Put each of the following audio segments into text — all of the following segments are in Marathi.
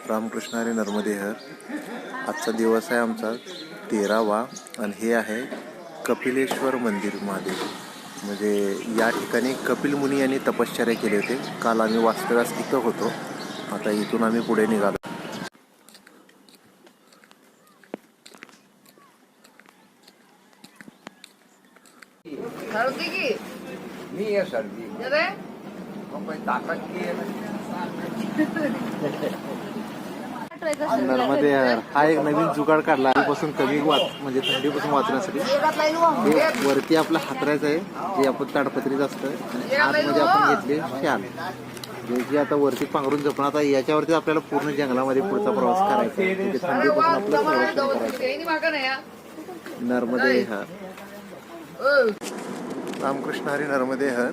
रामकृष्ण हरी नर्मदे हर. आजचा दिवस आहे आमचा 13वा आणि हे आहे कपिलेश्वर मंदिर महादेव. म्हणजे या ठिकाणी कपिल मुनी यांनी तपश्चर्या केली होती. काल आम्ही वास्तव्यास इथं होतो. आता इथून आम्ही पुढे निघालो. मी आहे सर्दी नर्मदे हर हा एक नवीन जुगाड काढला. पासून कमी म्हणजे थंडीपासून वाचण्यासाठी हे वरती आपला हातरायचं आहे जे आपण ताडपत्रीच असतं आणि आतमध्ये आपण घेतले शाल जे आता वरती पांघरून जपून. आता याच्यावरती आपल्याला पूर्ण जंगलामध्ये पुढचा प्रवास करायचा आहे. थंडीपासून आपलं संरक्षण करायचं. नर्मदे हर. रामकृष्ण हरी नर्मदे हर.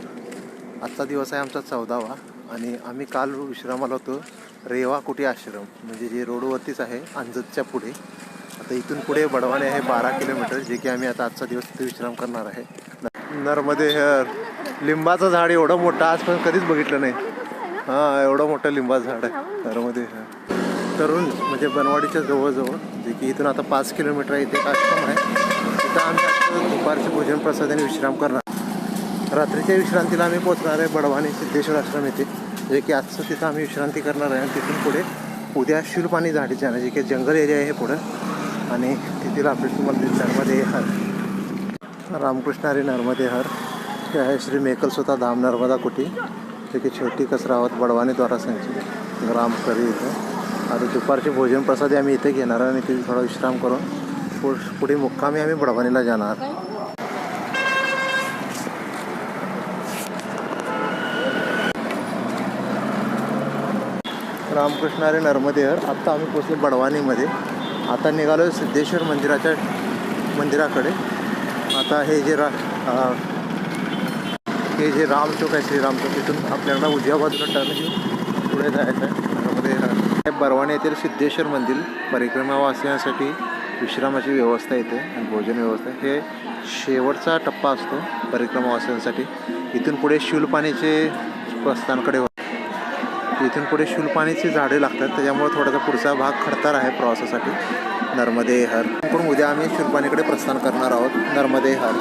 आजचा दिवस आहे आमचा 14वा आणि आम्ही काल विश्रामाला होतो रेवा कुटी आश्रम, म्हणजे जे रोडवरतीच आहे अंजदच्या पुढे. आता इथून पुढे बडवाने आहे 12 किलोमीटर, जे की आम्ही आता आजचा दिवस तिथे विश्राम करणार आहे. नर्मदे हर. लिंबाचं झाड एवढं मोठं आजपर्यंत कधीच बघितलं नाही. हां, एवढं मोठं लिंबाचं झाड आहे. नर्मदे हर. तरुण म्हणजे बनवाडीच्या जवळजवळ, जे की इथून आता 5 किलोमीटर आहे. इथे एक आश्रम आहे. तिथं आम्ही दुपारचे भोजन प्रसादाने विश्राम करणार. रात्रीच्या विश्रांतीला आम्ही पोहोचणार आहे बडवानी सिद्धेश्वर आश्रम येथे, जे की आजचं तिथं आम्ही विश्रांती करणार आहे. आणि तिथून पुढे उद्या शूलपाणी झाडीचे आहे, जे की जंगल एरिया आहे पुढं. आणि तिथील आपले तुम्हाला नर्मदे हर. रामकृष्ण हरी नर्मदे हर. हे आहे श्री मेकलसोता धाम नर्मदा कुटी, जे की छोटी कसरावत बडवानीद्वारा संचित ग्राम करी इथं. आता दुपारचे भोजन प्रसाद आम्ही इथे घेणार आणि तिथे थोडा विश्राम करून पुढे मुक्कामी आम्ही बडवानीला जाणार. रामकृष्ण हरी नर्मदे हर. आत्ता आम्ही पोचलो बडवानीमध्ये. आता निघालो सिद्धेश्वर मंदिराकडे. आता हे जे रामचौक आहे, श्रीराम चौक, तिथून आपल्याला उजव्या बाजूला टर्न घेऊन पुढे जायचं आहे. नर्मदे हर. बडवानी येथील सिद्धेश्वर मंदिर परिक्रमावासियांसाठी विश्रामाची व्यवस्था येते आणि भोजन व्यवस्था. हे शेवटचा टप्पा असतो परिक्रमावासियांसाठी. इथून पुढे शूलपाणीचे प्रस्थानाकडे इथून पुढे शूलपाणीची झाडे लागतात, त्याच्यामुळे थोडासा पुढचा भाग खडतर आहे प्रवासासाठी. नर्मदे हर. पण उद्या आम्ही शूलपाणीकडे प्रस्थान करणार आहोत. नर्मदे हर.